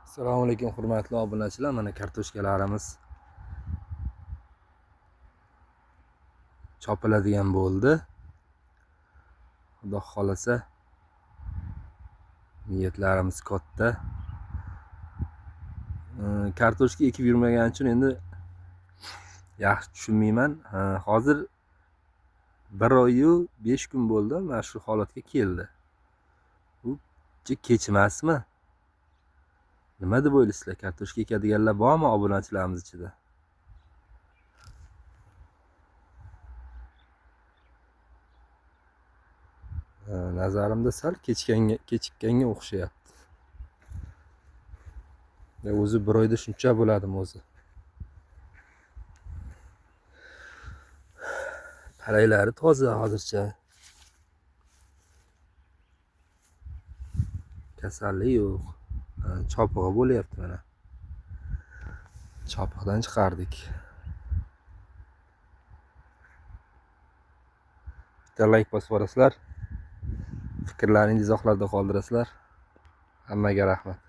Assalomu alaykum hurmatli obunachilar. Mana kartoshkalarimiz chopiladigan bo'ldi. Xudo xolasa niyatlarimiz katta. Kartoshka ekib yurmagan uchun endi yaxshi tushunmayman. Hozir 1 oy 5 kun bo'ldi mana shu holatga keldi. Bu kech emasmi? Nima deb o'ylaysizlar? Kartoshka ekadiganlar bormi obunachilarimiz ichida? Nazarimda sal kechikkanga o'xshayapti. O'zi 1 oyda shuncha bo'ladimi o'zi? Paraylari toza hozircha. Kasallik yo'q. Chopig'i bo'lyapti mana. Chopig'idan chiqardik. Bitta like bosib yuborasizlar. Fikrlaringizni izohlarda qoldirasizlar. Hammaga rahmat.